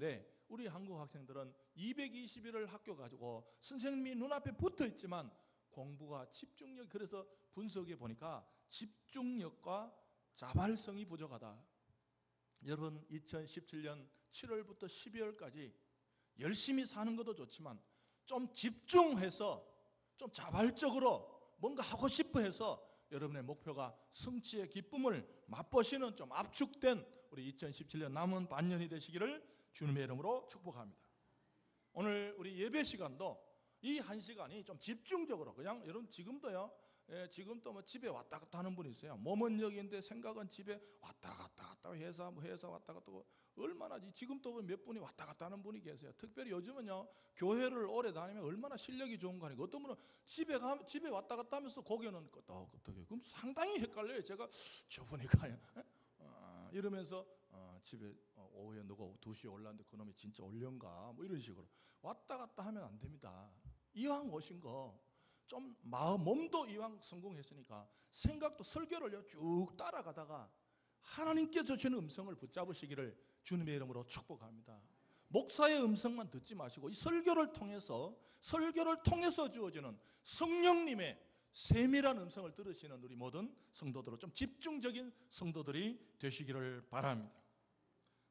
있는데 우리 한국 학생들은 220일을 학교 가지고 선생님이 눈앞에 붙어 있지만 공부가 집중력, 그래서 분석해 보니까 집중력과 자발성이 부족하다. 여러분 2017년 7월부터 12월까지 열심히 사는 것도 좋지만 좀 집중해서 좀 자발적으로 뭔가 하고 싶어 해서 여러분의 목표가 성취의 기쁨을 맛보시는 좀 압축된 우리 2017년 남은 반년이 되시기를 주님의 이름으로 축복합니다. 오늘 우리 예배 시간도 이 한 시간이 좀 집중적으로, 그냥 여러분 지금도요, 지금도 뭐 집에 왔다 갔다 하는 분이 있어요. 몸은 여기인데 생각은 집에 왔다 갔다 회사 왔다 갔다 하고, 얼마나 지금도 몇 분이 왔다 갔다 하는 분이 계세요. 특별히 요즘은요, 교회를 오래 다니면 얼마나 실력이 좋은 거 아니고, 어떤 분은 집에 왔다 갔다 하면서 고개는 끄덕끄덕해요. 그럼 상당히 헷갈려요. 제가 저보니까요, 이러면서 집에 오후에 누가 2시에 올랐는데 그놈이 진짜 올려인가 뭐 이런 식으로 왔다 갔다 하면 안 됩니다. 이왕 오신 거 좀 몸도 이왕 성공했으니까 생각도, 설교를 쭉 따라가다가 하나님께 주시는 음성을 붙잡으시기를 주님의 이름으로 축복합니다. 목사의 음성만 듣지 마시고 이 설교를 통해서 주어지는 성령님의 세밀한 음성을 들으시는 우리 모든 성도들로 좀 집중적인 성도들이 되시기를 바랍니다.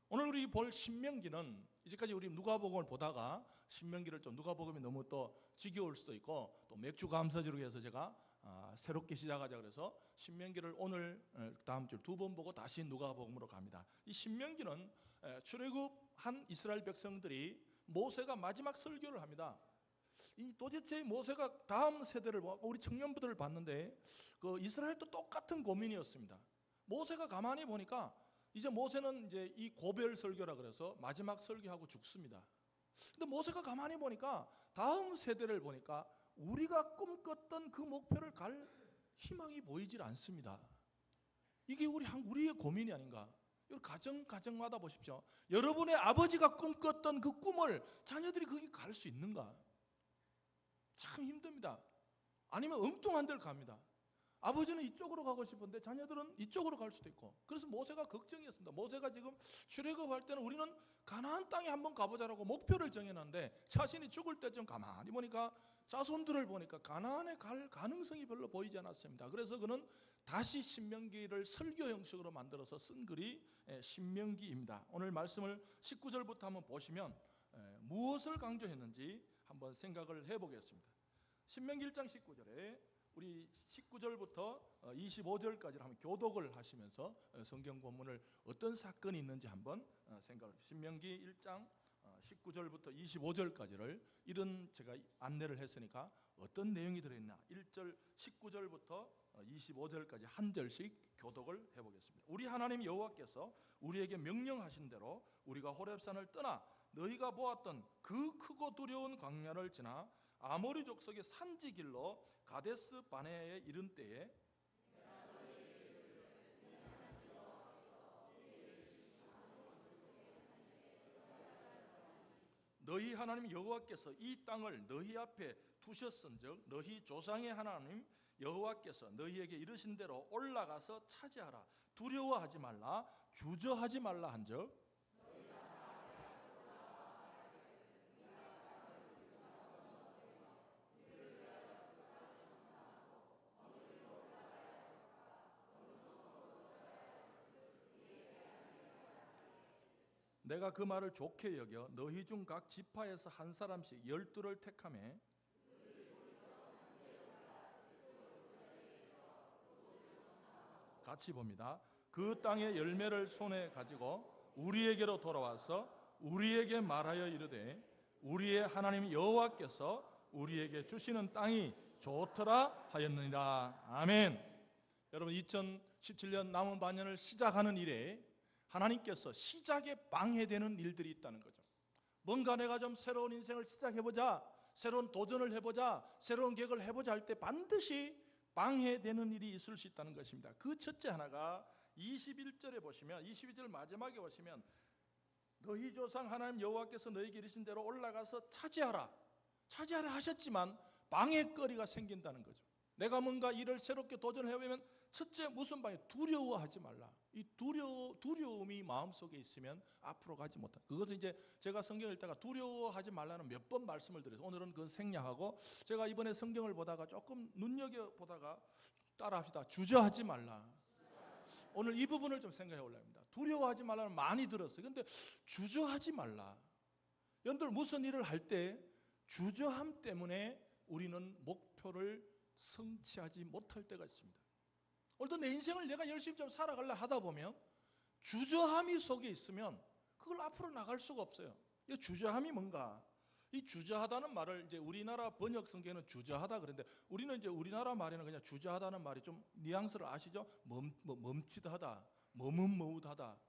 오늘 우리 볼 신명기는, 이제까지 우리 누가복음을 보다가 신명기를 좀 누가복음이 너무 또 지겨울 수도 있고 또 맥주 감사주로 해서 제가 새롭게 시작하자 그래서 신명기를 오늘 다음 주 2번 보고 다시 누가복음으로 갑니다. 이 신명기는 출애굽한 이스라엘 백성들이 모세가 마지막 설교를 합니다. 이 도대체 모세가 다음 세대를, 우리 청년부들을 봤는데 그 이스라엘도 똑같은 고민이었습니다. 모세가 가만히 보니까 이제 모세는 이제 이 고별 설교라 그래서 마지막 설교하고 죽습니다. 근데 모세가 가만히 보니까 다음 세대를 보니까 우리가 꿈꿨던 그 목표를 갈 희망이 보이질 않습니다. 이게 우리의 고민이 아닌가? 가정마다 보십시오. 여러분의 아버지가 꿈꿨던 그 꿈을 자녀들이 거기 갈 수 있는가? 참 힘듭니다. 아니면 엉뚱한 데를 갑니다. 아버지는 이쪽으로 가고 싶은데 자녀들은 이쪽으로 갈 수도 있고. 그래서 모세가 걱정이었습니다. 모세가 지금 출애굽할 때는 우리는 가나안 땅에 한번 가보자라고 목표를 정해놨는데 자신이 죽을 때쯤 가만히 보니까 자손들을 보니까 가나안에 갈 가능성이 별로 보이지 않았습니다. 그래서 그는 다시 신명기를 설교 형식으로 만들어서 쓴 글이 신명기입니다. 오늘 말씀을 19절부터 한번 보시면 무엇을 강조했는지 한번 생각을 해보겠습니다. 신명기 1장 19절에 우리 19절부터 25절까지를 한번 교독을 하시면서 성경 본문을 어떤 사건이 있는지 한번 생각을, 신명기 1장 19절부터 25절까지를 이런 제가 안내를 했으니까 어떤 내용이 들어있나 1절 19절부터 25절까지 한 절씩 교독을 해보겠습니다. 우리 하나님 여호와께서 우리에게 명령하신 대로 우리가 호렙산을 떠나 너희가 보았던 그 크고 두려운 광야를 지나 아모리 족속의 산지 길로 가데스 바네아에 이른 때에 너희 하나님 여호와께서 이 땅을 너희 앞에 두셨은즉 너희 조상의 하나님 여호와께서 너희에게 이르신 대로 올라가서 차지하라. 두려워하지 말라, 주저하지 말라 한즉 내가 그 말을 좋게 여겨 너희 중 각 지파에서 한 사람씩 12를 택하며 같이 봅니다. 그 땅의 열매를 손에 가지고 우리에게로 돌아와서 우리에게 말하여 이르되 우리의 하나님 여호와께서 우리에게 주시는 땅이 좋더라 하였느니라. 아멘. 여러분 2017년 남은 반년을 시작하는 일에 하나님께서 시작에 방해되는 일들이 있다는 거죠. 뭔가 내가 좀 새로운 인생을 시작해보자, 새로운 도전을 해보자, 새로운 계획을 해보자 할 때 반드시 방해되는 일이 있을 수 있다는 것입니다. 그 첫째 하나가 21절에 보시면, 22절 마지막에 보시면 너희 조상 하나님 여호와께서 너희에게 이르신 대로 올라가서 차지하라 하셨지만 방해거리가 생긴다는 거죠. 내가 뭔가 일을 새롭게 도전을 해보면 첫째 무슨 방이 두려워하지 말라. 이 두려움이 마음속에 있으면 앞으로 가지 못한다. 그것은 이제 제가 성경을 읽다가 두려워하지 말라는 몇 번 말씀을 드려서 오늘은 그건 생략하고, 제가 이번에 성경을 보다가 조금 눈여겨보다가 따라합시다. 주저하지 말라. 오늘 이 부분을 좀 생각해 보려 합니다. 두려워하지 말라는 많이 들었어요. 근데 주저하지 말라. 여러분들 무슨 일을 할 때 주저함 때문에 우리는 목표를 성취하지 못할 때가 있습니다. 오늘도 내 인생을 내가 열심히 좀 살아가려 하다 보면 주저함이 속에 있으면 그걸 앞으로 나갈 수가 없어요. 이 주저함이 뭔가? 이 주저하다는 말을 이제 우리나라 번역 성경에는 주저하다 그랬는데, 우리는 이제 우리나라 말에는 그냥 주저하다는 말이 좀 뉘앙스를 아시죠? 멈칫하다, 머뭇머뭇하다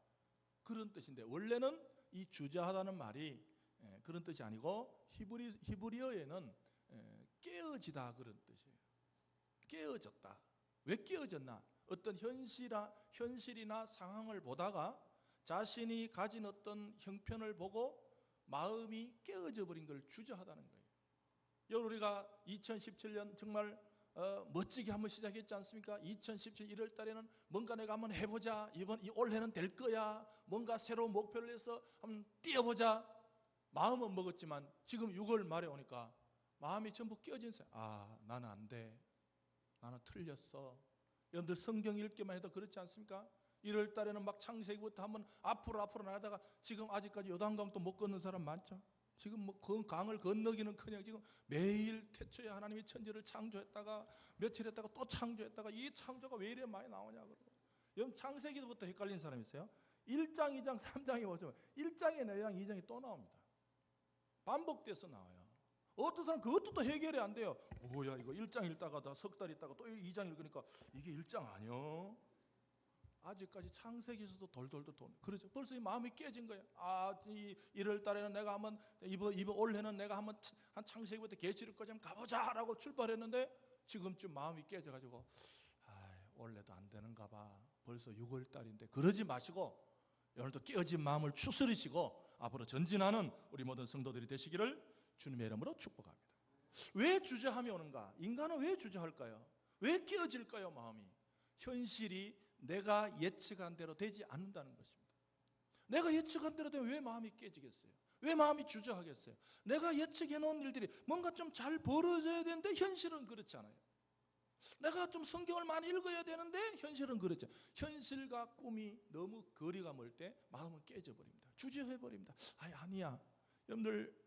그런 뜻인데, 원래는 이 주저하다는 말이 그런 뜻이 아니고 히브리어에는 깨어지다 그런 뜻이에요. 깨어졌다. 왜 깨어졌나? 어떤 현실이나 상황을 보다가 자신이 가진 어떤 형편을 보고 마음이 깨어져 버린 걸 주저하다는 거예요. 여러분, 우리가 2017년 정말 멋지게 한번 시작했지 않습니까? 2017 1월 달에는 뭔가 내가 한번 해보자, 올해는 될 거야, 뭔가 새로운 목표를 해서 한번 뛰어보자 마음은 먹었지만 지금 6월 말에 오니까 마음이 전부 깨어진 거예요. 아, 나는 안 돼, 나는 틀렸어. 여러분들 성경 읽기만 해도 그렇지 않습니까? 1월 달에는 막 창세기부터 한번 앞으로 나가다가 지금 아직까지 요단강도 못 건넌 사람 많죠? 지금 뭐 그 강을 건너기는커녕 지금 매일 태초에 하나님이 천지를 창조했다가 며칠 했다가 또 창조했다가 이 창조가 왜 이래 많이 나오냐 그러고. 여러분 창세기부터 헷갈린 사람 있어요? 1장, 2장, 3장에 보시면 1장의 내용 2장이 또 나옵니다. 반복돼서 나와요. 어떤 사람 그것도 또 해결이 안 돼요. 뭐야 이거 1장 읽다가 석 달 있다가 또 2장 읽으니까 이게 1장 아니요? 아직까지 창세기에서도 돌돌돌 그렇죠. 벌써 이 마음이 깨진 거예요. 아, 이 1월 달에는 내가 한번 이번 올해는 내가 한번 한 창세기부터 계시록까지 한번 가보자라고 출발했는데 지금쯤 마음이 깨져가지고 올해도 안 되는가 봐. 벌써 6월 달인데. 그러지 마시고 오늘도 깨어진 마음을 추스리시고 앞으로 전진하는 우리 모든 성도들이 되시기를 주님의 이름으로 축복합니다. 왜 주저함이 오는가? 인간은 왜 주저할까요? 왜 깨어질까요? 마음이. 현실이 내가 예측한 대로 되지 않는다는 것입니다. 내가 예측한 대로 되면 왜 마음이 깨지겠어요? 왜 마음이 주저하겠어요? 내가 예측해 놓은 일들이 뭔가 좀 잘 벌어져야 되는데 현실은 그렇지 않아요. 내가 좀 성경을 많이 읽어야 되는데 현실은 그렇죠. 현실과 꿈이 너무 거리가 멀 때 마음은 깨져버립니다. 주저해버립니다. 아니야. 여러분들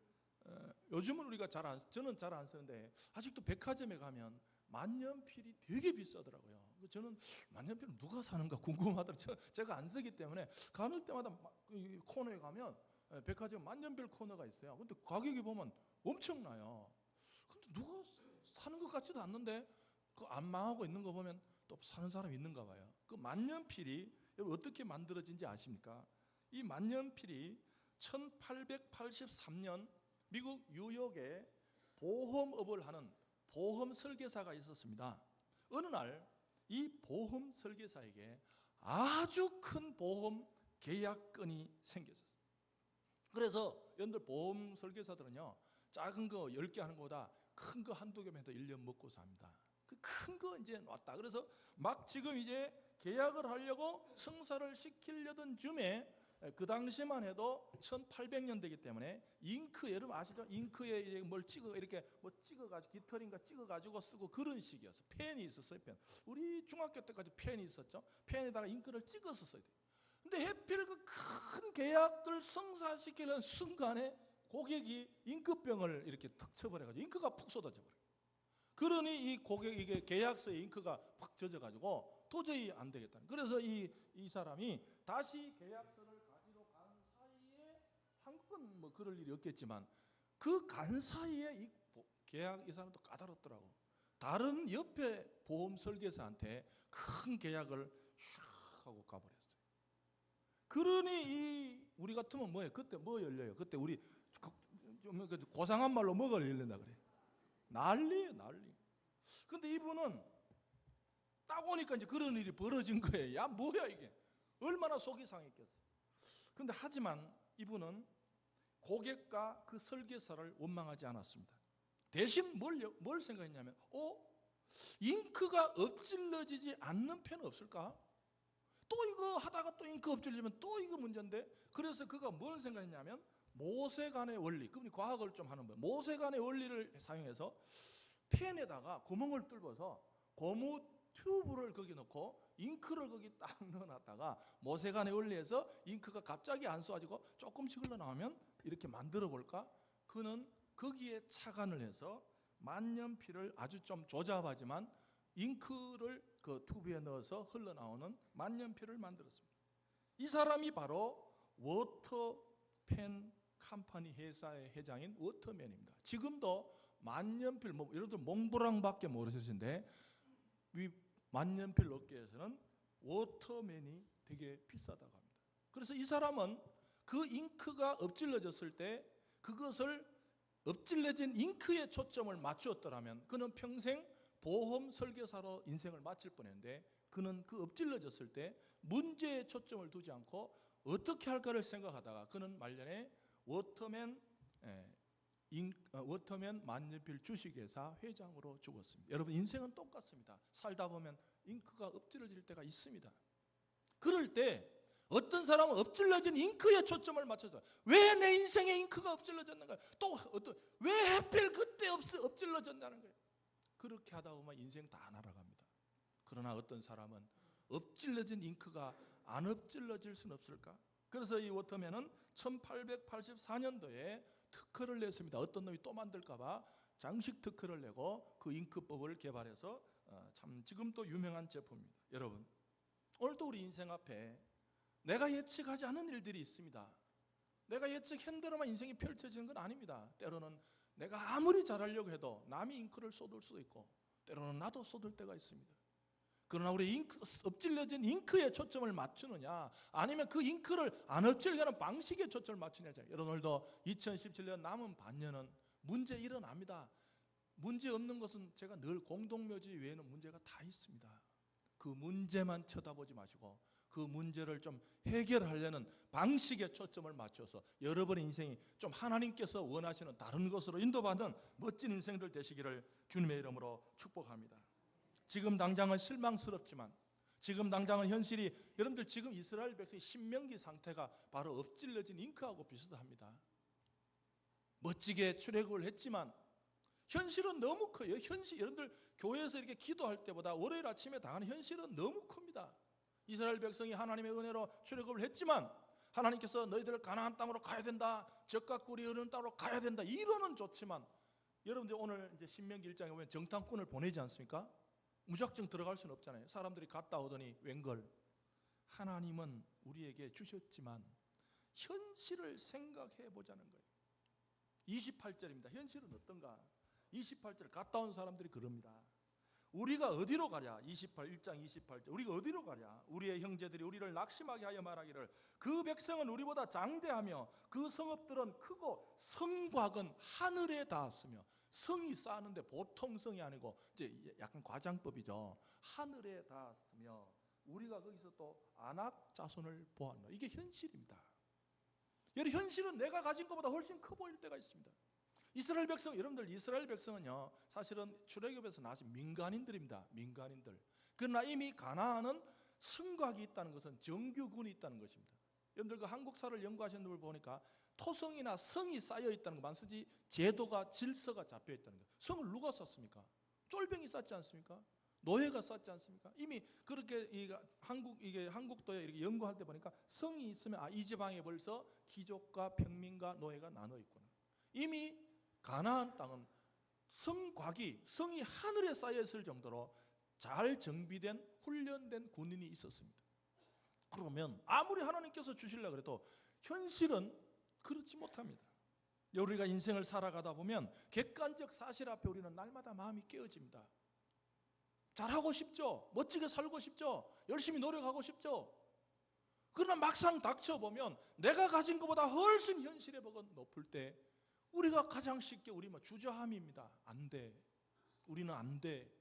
요즘은 우리가 저는 잘 안 쓰는데 아직도 백화점에 가면 만년필이 되게 비싸더라고요. 저는 만년필은 누가 사는가 궁금하더라고요. 제가 안 쓰기 때문에 가는 때마다 코너에 가면 백화점 만년필 코너가 있어요. 근데 가격이 보면 엄청나요. 근데 누가 사는 것 같지도 않는데 그 안 망하고 있는 거 보면 또 사는 사람이 있는가 봐요. 그 만년필이 여러분 어떻게 만들어진지 아십니까? 이 만년필이 1883년 미국 뉴욕에 보험업을 하는 보험 설계사가 있었습니다. 어느 날 이 보험 설계사에게 아주 큰 보험 계약건이 생겼어요. 그래서 여러분들 보험 설계사들은요, 작은 거 10개 하는 것보다 큰 거 한두 개면 해도 1년 먹고 삽니다. 그 큰 거 이제 왔다. 그래서 막 지금 이제 계약을 하려고 성사를 시키려던 즈음에 그 당시만 해도 1800년대이기 때문에 잉크, 여러분 아시죠? 잉크에 뭘 이렇게 뭐 찍어가지고 깃털인가 찍어가지고 쓰고 그런 식이었어요. 펜이 있었어요. 펜. 우리 중학교 때까지 펜이 있었죠. 펜에다가 잉크를 찍어서 써야 돼요. 근데 하필 그 큰 계약을 성사시키는 순간에 고객이 잉크병을 이렇게 탁 쳐버려가지고 잉크가 푹 쏟아져 버려요. 그러니 이 이게 계약서에 잉크가 팍 젖어가지고 도저히 안 되겠다는. 그래서 이 사람이 다시 계약서를 가지러 간 사이에 한국은 뭐 그럴 일이 없겠지만 그 간 사이에 이 사람도 까다롭더라고. 다른 옆에 보험 설계사한테 큰 계약을 슉 하고 가버렸어요. 그러니 우리 같으면 뭐예요? 그때 뭐 열려요? 그때 우리 좀 고상한 말로 뭐가 열린다 그래? 난리예요, 난리. 근데 이분은 딱 오니까 이제 그런 일이 벌어진 거예요. 야, 뭐야 이게? 얼마나 속이 상했겠어. 근데 하지만 이분은 고객과 그 설계사를 원망하지 않았습니다. 대신 뭘 생각했냐면, 잉크가 엎질러지지 않는 펜은 없을까? 또 이거 하다가 또 잉크 엎질리면 또 이거 문제인데, 그래서 그가 뭘 생각했냐면 모세간의 원리, 그분이 과학을 좀 하는 거예요. 모세간의 원리를 사용해서 펜에다가 구멍을 뚫어서 고무 튜브를 거기 넣고 잉크를 거기 딱 넣어놨다가 모세간의 원리에서 잉크가 갑자기 안 쏘아지고 조금씩 흘러나오면 이렇게 만들어 볼까? 그는 거기에 착안을 해서 만년필을 아주 좀 조잡하지만 잉크를 그 튜브에 넣어서 흘러나오는 만년필을 만들었습니다. 이 사람이 바로 워터펜 컴퍼니 회사의 회장인 워터맨입니다. 지금도 만년필, 여러분들 몽브랑밖에 모르시는데 이 만년필 업계에서는 워터맨이 되게 비싸다고 합니다. 그래서 이 사람은 그 잉크가 엎질러졌을 때 그것을 엎질러진 잉크에 초점을 맞추었더라면 그는 평생 보험 설계사로 인생을 마칠 뻔했는데, 그는 그 엎질러졌을 때 문제에 초점을 두지 않고 어떻게 할까를 생각하다가 그는 말년에 워터맨 만년필 주식회사 회장으로 죽었습니다. 여러분, 인생은 똑같습니다. 살다 보면 잉크가 엎질러질 때가 있습니다. 그럴 때 어떤 사람은 엎질러진 잉크에 초점을 맞춰서 왜 내 인생에 잉크가 엎질러졌는가, 또 왜 하필 그때 엎질러졌다는 거예요. 그렇게 하다 보면 인생 다 날아갑니다. 그러나 어떤 사람은 엎질러진 잉크가 안 엎질러질 수는 없을까? 그래서 이 워터맨은 1884년도에 특허를 냈습니다. 어떤 놈이 또 만들까 봐 장식 특허를 내고 그 잉크법을 개발해서 참 지금도 유명한 제품입니다. 여러분, 오늘도 우리 인생 앞에 내가 예측하지 않은 일들이 있습니다. 내가 예측한 대로만 인생이 펼쳐지는 건 아닙니다. 때로는 내가 아무리 잘하려고 해도 남이 잉크를 쏟을 수도 있고 때로는 나도 쏟을 때가 있습니다. 그러나 우리 엎질러진 잉크에 초점을 맞추느냐, 아니면 그 잉크를 안 엎질게 하는 방식에 초점을 맞추느냐. 여러분, 오늘도 2017년 남은 반년은 문제 일어납니다. 문제 없는 것은 제가 늘 공동묘지 외에는 문제가 다 있습니다. 그 문제만 쳐다보지 마시고 그 문제를 좀 해결하려는 방식에 초점을 맞춰서 여러분의 인생이 좀 하나님께서 원하시는 다른 것으로 인도받는 멋진 인생들 되시기를 주님의 이름으로 축복합니다. 지금 당장은 실망스럽지만, 지금 당장은 현실이, 여러분들 지금 이스라엘 백성의 신명기 상태가 바로 엎질러진 잉크하고 비슷합니다. 멋지게 출애굽을 했지만 현실은 너무 커요. 여러분들 교회에서 이렇게 기도할 때보다 월요일 아침에 당하는 현실은 너무 큽니다. 이스라엘 백성이 하나님의 은혜로 출애굽을 했지만 하나님께서 너희들 가나안 땅으로 가야 된다, 젖과 꿀이 흐르는 땅으로 가야 된다, 이론은 좋지만 여러분들 오늘 이제 신명기 1장에 보면 정탐꾼을 보내지 않습니까? 무작정 들어갈 수는 없잖아요. 사람들이 갔다 오더니 웬걸, 하나님은 우리에게 주셨지만 현실을 생각해 보자는 거예요. 28절입니다. 현실은 어떤가? 28절 갔다 온 사람들이 그럽니다. 우리가 어디로 가랴? 1장 28절. 우리가 어디로 가랴? 우리의 형제들이 우리를 낙심하게 하여 말하기를 그 백성은 우리보다 장대하며 그 성읍들은 크고 성곽은 하늘에 닿았으며. 성이 쌓는데 보통 성이 아니고 이제 약간 과장법이죠. 하늘에 닿았으며 우리가 거기서 또 아낙 자손을 보았노. 이게 현실입니다. 여러분, 현실은 내가 가진 것보다 훨씬 커 보일 때가 있습니다. 이스라엘 백성, 여러분들 이스라엘 백성은요 사실은 출애굽에서 나신 민간인들입니다. 민간인들. 그러나 이미 가나안은 성곽이 있다는 것은 정규군이 있다는 것입니다. 여러분들 그 한국사를 연구하시는 분을 보니까 토성이나 성이 쌓여 있다는 것만 쓰지 제도가 질서가 잡혀 있다는 거예요. 성을 누가 쌓습니까? 쫄병이 쌓지 않습니까? 노예가 쌓지 않습니까? 이미 그렇게 한국도에 이렇게 연구할 때 보니까 성이 있으면 이 지방에 벌써 귀족과 평민과 노예가 나눠 있구나. 이미 가나안 땅은 성이 하늘에 쌓여 있을 정도로 잘 정비된 훈련된 군인이 있었습니다. 그러면 아무리 하나님께서 주시려고 해도 현실은 그렇지 못합니다. 우리가 인생을 살아가다 보면 객관적 사실 앞에 우리는 날마다 마음이 깨어집니다. 잘하고 싶죠. 멋지게 살고 싶죠. 열심히 노력하고 싶죠. 그러나 막상 닥쳐보면 내가 가진 것보다 훨씬 현실의 벽은 높을 때 우리가 가장 쉽게 주저함입니다. 안 돼. 우리는 안 돼.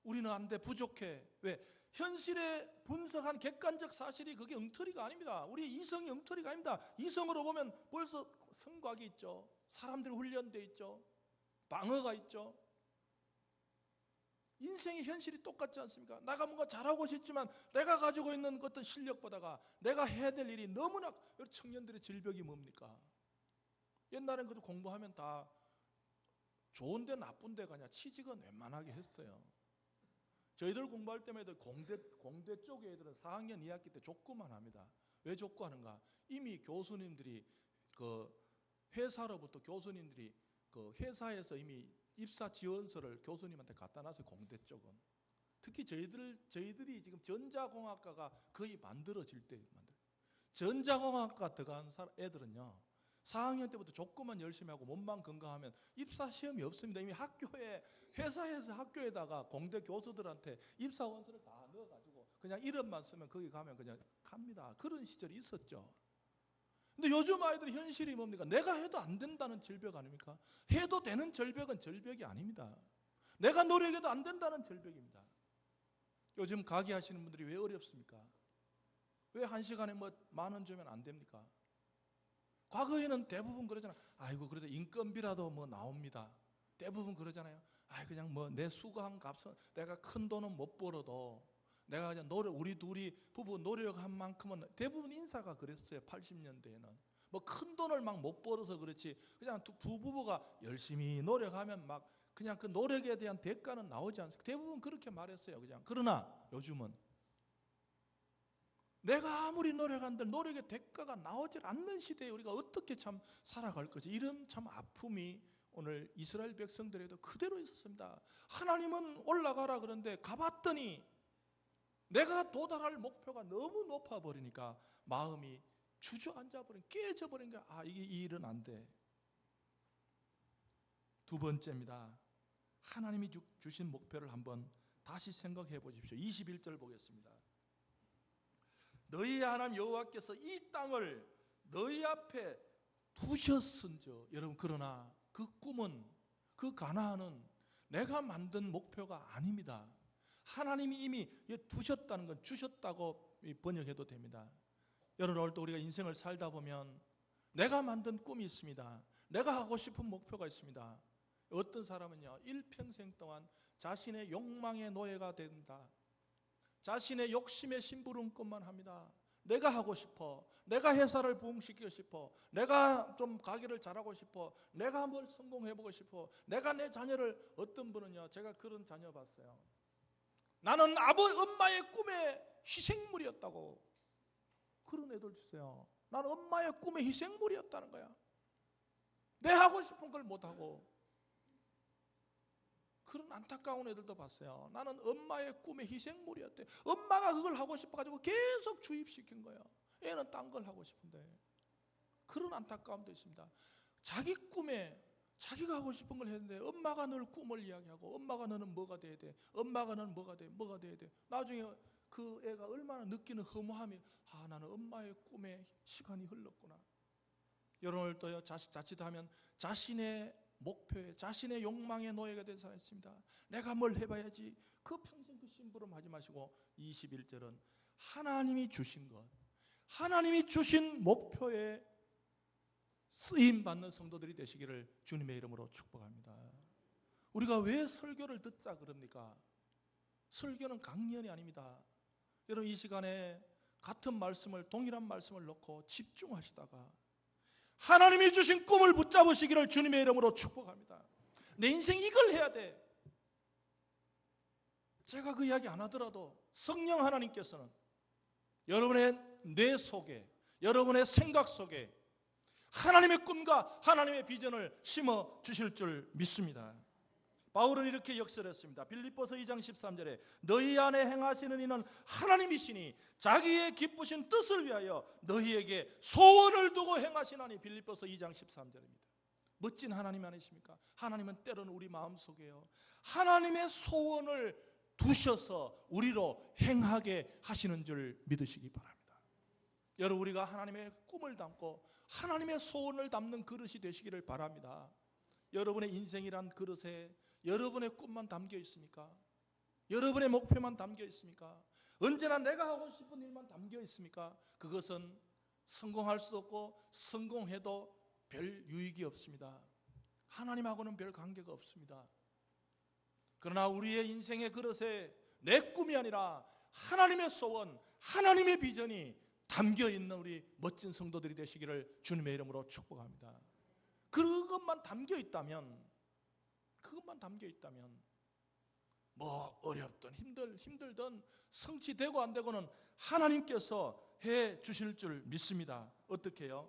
우리는 안 돼. 부족해. 왜? 현실에 분석한 객관적 사실이 그게 엉터리가 아닙니다. 우리 이성이 엉터리가 아닙니다. 이성으로 보면 벌써 성곽이 있죠. 사람들이 훈련되어 있죠. 방어가 있죠. 인생의 현실이 똑같지 않습니까? 내가 뭔가 잘하고 싶지만 내가 가지고 있는 어떤 실력보다가 내가 해야 될 일이 너무나, 청년들의 질병이 뭡니까? 옛날엔 그래도 공부하면 다 좋은데 나쁜데 가냐, 취직은 웬만하게 했어요. 저희들 공부할 때마다 공대 쪽 애들은 4학년 2학기 때 족구만 합니다. 왜 족구하는가? 이미 교수님들이 회사로부터 교수님들이 회사에서 이미 입사 지원서를 교수님한테 갖다 놨어요. 공대 쪽은. 특히 저희들이 지금 전자공학과가 거의 만들어질 때 전자공학과 들어간 애들은요, 4학년 때부터 족구만 열심히 하고 몸만 건강하면 입사 시험이 없습니다. 이미 회사에서 학교에다가 공대 교수들한테 입사 원서를 다 넣어가지고 그냥 이름만 쓰면 거기 가면 그냥 갑니다. 그런 시절이 있었죠. 근데 요즘 아이들의 현실이 뭡니까? 내가 해도 안 된다는 절벽 아닙니까? 해도 되는 절벽은 절벽이 아닙니다. 내가 노력해도 안 된다는 절벽입니다. 요즘 가게 하시는 분들이 왜 어렵습니까? 왜 한 시간에 뭐 10,000원 주면 안 됩니까? 과거에는 대부분 그러잖아요. 아이고 그래도 인건비라도 뭐 나옵니다. 대부분 그러잖아요. 그냥 뭐 내 수고한 값은 내가 큰 돈은 못 벌어도 내가 그냥 우리 둘이 부부 노력한 만큼은, 대부분 인사가 그랬어요. 80년대에는 뭐 큰 돈을 막 못 벌어서 그렇지 그냥 두 부부가 열심히 노력하면 막 그냥 그 노력에 대한 대가는 나오지 않습니까? 대부분 그렇게 말했어요. 그냥. 그러나 요즘은 내가 아무리 노력한들 노력의 대가가 나오질 않는 시대에 우리가 어떻게 참 살아갈 것이, 이런 참 아픔이 오늘 이스라엘 백성들에도 그대로 있었습니다. 하나님은 올라가라 그런데 가봤더니 내가 도달할 목표가 너무 높아버리니까 마음이 주저앉아버린, 깨져버린 거야. 이게 이 일은 안 돼. 두 번째입니다. 하나님이 주신 목표를 한번 다시 생각해 보십시오. 21절 보겠습니다. 너희 하나님 여호와께서 이 땅을 너희 앞에 두셨은저. 여러분, 그러나 그 꿈은, 그 가나안은 내가 만든 목표가 아닙니다. 하나님이 이미 두셨다는 건 주셨다고 번역해도 됩니다. 여러분, 오늘도 우리가 인생을 살다 보면 내가 만든 꿈이 있습니다. 내가 하고 싶은 목표가 있습니다. 어떤 사람은요, 일평생 동안 자신의 욕망의 노예가 된다. 자신의 욕심의 심부름꾼만 합니다. 내가 하고 싶어. 내가 회사를 부흥시키고 싶어. 내가 좀 가게를 잘하고 싶어. 내가 뭘 성공해보고 싶어. 내가 내 자녀를, 어떤 분은요, 제가 그런 자녀 봤어요. 나는 엄마의 꿈의 희생물이었다고. 그런 애들 주세요. 나는 엄마의 꿈의 희생물이었다는 거야. 내 하고 싶은 걸 못하고. 그런 안타까운 애들도 봤어요. 나는 엄마의 꿈의 희생물이었대. 엄마가 그걸 하고 싶어가지고 계속 주입시킨 거예요. 애는 딴 걸 하고 싶은데. 그런 안타까움도 있습니다. 자기 꿈에 자기가 하고 싶은 걸 했는데 엄마가 늘 꿈을 이야기하고, 엄마가 너는 뭐가 돼야 돼, 엄마가 너는 뭐가 돼야 돼. 나중에 그 애가 얼마나 느끼는 허무함이, 나는 엄마의 꿈에 시간이 흘렀구나. 여러분들도요, 자칫하면 자신의 목표에, 자신의 욕망의 노예가 된 사람이 있습니다. 내가 뭘 해봐야지. 그 평생 그 심부름 하지 마시고 21절은 하나님이 주신 것, 하나님이 주신 목표에 쓰임받는 성도들이 되시기를 주님의 이름으로 축복합니다. 우리가 왜 설교를 듣자 그럽니까? 설교는 강연이 아닙니다. 여러분, 이 시간에 같은 말씀을, 동일한 말씀을 놓고 집중하시다가 하나님이 주신 꿈을 붙잡으시기를 주님의 이름으로 축복합니다. 내 인생 이걸 해야 돼. 제가 그 이야기 안 하더라도 성령 하나님께서는 여러분의 뇌 속에, 여러분의 생각 속에 하나님의 꿈과 하나님의 비전을 심어 주실 줄 믿습니다. 바울은 이렇게 역설했습니다. 빌립보서 2장 13절에 너희 안에 행하시는 이는 하나님이시니 자기의 기쁘신 뜻을 위하여 너희에게 소원을 두고 행하시나니. 빌립보서 2장 13절입니다. 멋진 하나님 아니십니까? 하나님은 때로는 우리 마음속에요, 하나님의 소원을 두셔서 우리로 행하게 하시는 줄 믿으시기 바랍니다. 여러분, 우리가 하나님의 꿈을 담고 하나님의 소원을 담는 그릇이 되시기를 바랍니다. 여러분의 인생이란 그릇에 여러분의 꿈만 담겨 있습니까? 여러분의 목표만 담겨 있습니까? 언제나 내가 하고 싶은 일만 담겨 있습니까? 그것은 성공할 수 없고, 성공해도 별 유익이 없습니다. 하나님하고는 별 관계가 없습니다. 그러나 우리의 인생의 그릇에 내 꿈이 아니라 하나님의 소원, 하나님의 비전이 담겨있는 우리 멋진 성도들이 되시기를 주님의 이름으로 축복합니다. 그것만 담겨있다면 뭐 어렵든 힘들든 성취되고 안 되고는 하나님께서 해 주실 줄 믿습니다. 어떻게 해요?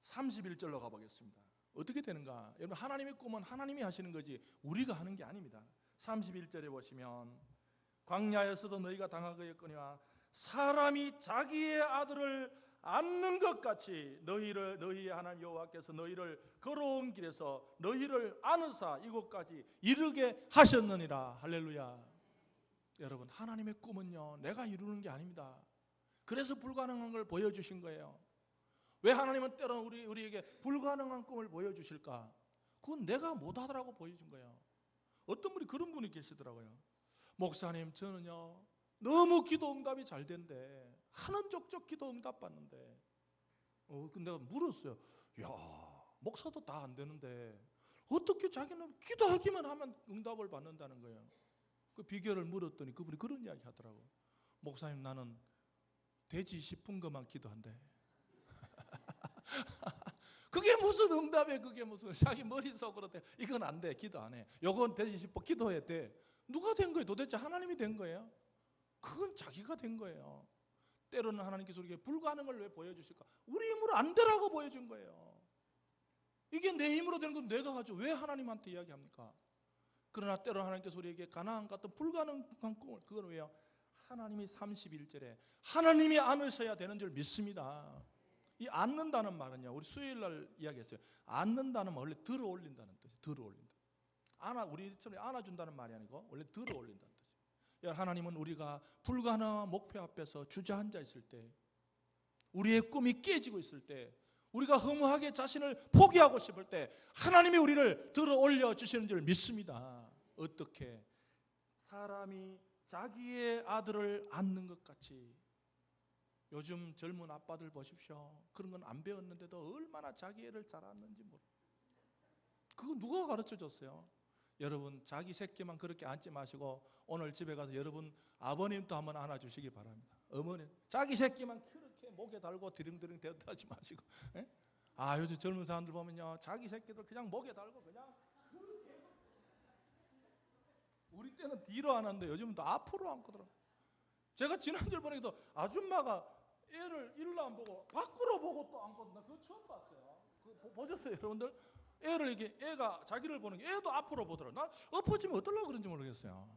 31절로 가보겠습니다. 어떻게 되는가? 여러분, 하나님의 꿈은 하나님이 하시는 거지 우리가 하는 게 아닙니다. 31절에 보시면 광야에서도 너희가 당하였거니와 사람이 자기의 아들을 않는 것 같이 너희의 하나님 여호와께서 너희를 걸어온 길에서 너희를 안으사 이곳까지 이르게 하셨느니라. 할렐루야. 여러분, 하나님의 꿈은요 내가 이루는 게 아닙니다. 그래서 불가능한 걸 보여주신 거예요. 왜 하나님은 때로는 우리에게 불가능한 꿈을 보여주실까? 그건 내가 못하더라고 보여준 거예요. 어떤 분이 그런 분이 계시더라고요. 목사님, 저는요 너무 기도 응답이 잘 된대. 하는 족족 기도 응답 받는데. 근데 내가 물었어요. 야, 목사도 다 안 되는데 어떻게 자기는 기도하기만 하면 응답을 받는다는 거예요. 그 비결을 물었더니 그분이 그런 이야기 하더라고. 목사님, 나는 되지 싶은 것만 기도한대. 그게 무슨 응답이에요? 그게 무슨 자기 머릿속으로 돼. 이건 안 돼, 기도 안 해. 요건 되지 싶어, 기도해야 돼. 누가 된 거예요? 도대체 하나님이 된 거예요? 그건 자기가 된 거예요. 때로는 하나님께서 우리에게 불가능을 왜 보여주실까? 우리 힘으로 안 되라고 보여준 거예요. 이게 내 힘으로 되는 건 내가 하죠. 왜 하나님한테 이야기합니까? 그러나 때로는 하나님께서 우리에게 가나안 같은 불가능한 꿈을, 그건 왜요? 하나님이 31절에 하나님이 안으셔야 되는 줄 믿습니다. 이 안는다는 말은요, 우리 수요일날 이야기했어요. 안는다는 말 원래 들어 올린다는 뜻이에요. 들어 올린다. 우리처럼 안아준다는 말이 아니고 원래 들어 올린다는 뜻이에요. 하나님은 우리가 불가능한 목표 앞에서 주저앉아 있을 때, 우리의 꿈이 깨지고 있을 때, 우리가 허무하게 자신을 포기하고 싶을 때 하나님이 우리를 들어 올려주시는 줄 믿습니다. 어떻게? 사람이 자기의 아들을 안는 것 같이. 요즘 젊은 아빠들 보십시오. 그런 건 안 배웠는데도 얼마나 자기 애를 잘 안는지 모르. 그거 누가 가르쳐 줬어요? 여러분, 자기 새끼만 그렇게 안지 마시고 오늘 집에 가서 여러분 아버님도 한번 안아주시기 바랍니다. 어머니, 자기 새끼만 그렇게 목에 달고 드릉드릉 대하지 마시고. 예? 요즘 젊은 사람들 보면요, 자기 새끼들 그냥 목에 달고 그냥 그렇게. 우리 때는 뒤로 안았는데 요즘은 또 앞으로 안거든요. 제가 지난주에 보니까 아줌마가 애를 일로 안 보고 밖으로 보고 또 안거든요. 그거 처음 봤어요. 그거 보셨어요, 여러분들? 애를 이렇게, 애가 자기를 보는 게 애도 앞으로 보더라고요. 나 엎어지면 어쩌려고 그런지 모르겠어요.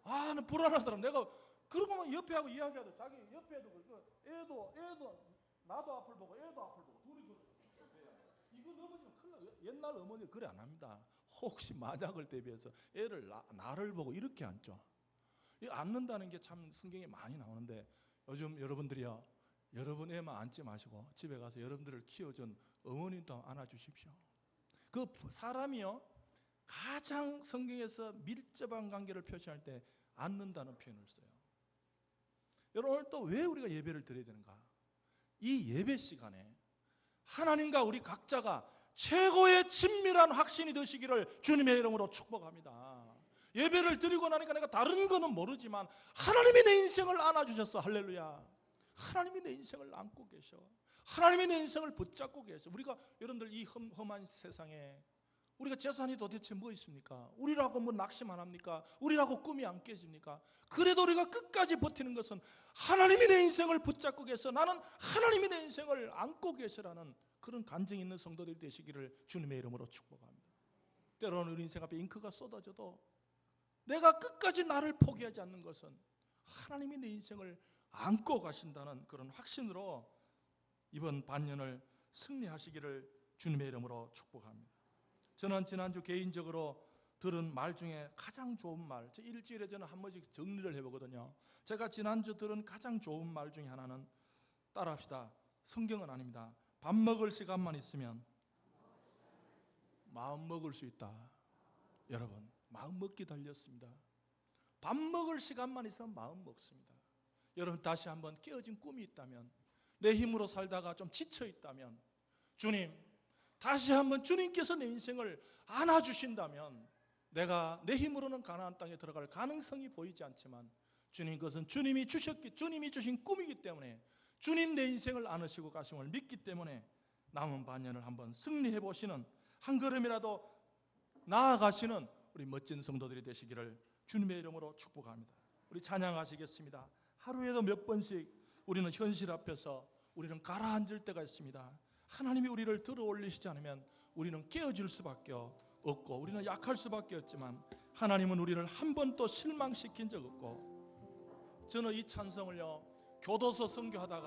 나 불안하더라고. 내가 그런 거만 옆에 하고 이야기하도 자기 옆에도 애도 나도 앞을 보고 애도 앞을 보고 둘이 이거 넘어지면 큰일 나요. 옛날 어머니 그래 안 합니다. 혹시 만약을 대비해서 애를 나를 보고 이렇게 앉죠. 이 앉는다는 게 참 성경에 많이 나오는데 요즘 여러분들이요, 여러분 애만 앉지 마시고 집에 가서 여러분들을 키워준 어머님도 안아주십시오. 그 사람이요, 가장 성경에서 밀접한 관계를 표시할 때 앉는다는 표현을 써요. 여러분, 오늘 또 왜 우리가 예배를 드려야 되는가? 이 예배 시간에 하나님과 우리 각자가 최고의 친밀한 확신이 되시기를 주님의 이름으로 축복합니다. 예배를 드리고 나니까 내가 다른 거는 모르지만 하나님이 내 인생을 안아주셨어. 할렐루야. 하나님이 내 인생을 안고 계셔. 하나님이 내 인생을 붙잡고 계셔. 우리가 여러분들 이 험한 세상에 우리가 재산이 도대체 뭐 있습니까? 우리라고 뭐 낙심 안 합니까? 우리라고 꿈이 안 깨집니까? 그래도 우리가 끝까지 버티는 것은 하나님이 내 인생을 붙잡고 계셔. 나는 하나님이 내 인생을 안고 계시라는 그런 간증이 있는 성도들이 되시기를 주님의 이름으로 축복합니다. 때로는 우리 인생 앞에 잉크가 쏟아져도 내가 끝까지 나를 포기하지 않는 것은 하나님이 내 인생을 안고 가신다는 그런 확신으로 이번 반년을 승리하시기를 주님의 이름으로 축복합니다. 저는 지난주 개인적으로 들은 말 중에 가장 좋은 말, 일주일에 저는 한 번씩 정리를 해보거든요. 제가 지난주 들은 가장 좋은 말 중에 하나는, 따라합시다. 성경은 아닙니다. 밥 먹을 시간만 있으면 마음 먹을 수 있다. 여러분, 마음 먹기 달렸습니다. 밥 먹을 시간만 있으면 마음 먹습니다. 여러분, 다시 한번 깨어진 꿈이 있다면, 내 힘으로 살다가 좀 지쳐 있다면, 주님, 다시 한번 주님께서 내 인생을 안아주신다면 내가 내 힘으로는 가나안 땅에 들어갈 가능성이 보이지 않지만 주님, 그것은 주님이 주신 꿈이기 때문에 주님 내 인생을 안으시고 가심을 믿기 때문에 남은 반년을 한번 승리해 보시는, 한 걸음이라도 나아가시는 우리 멋진 성도들이 되시기를 주님의 이름으로 축복합니다. 우리 찬양하시겠습니다. 하루에도 몇 번씩 우리는 현실 앞에서 우리는 가라앉을 때가 있습니다. 하나님이 우리를 들어 올리시지 않으면 우리는 깨어질 수밖에 없고 우리는 약할 수밖에 없지만 하나님은 우리를 한 번도 실망시킨 적 없고, 저는 이 찬송을요 교도소 선교하다가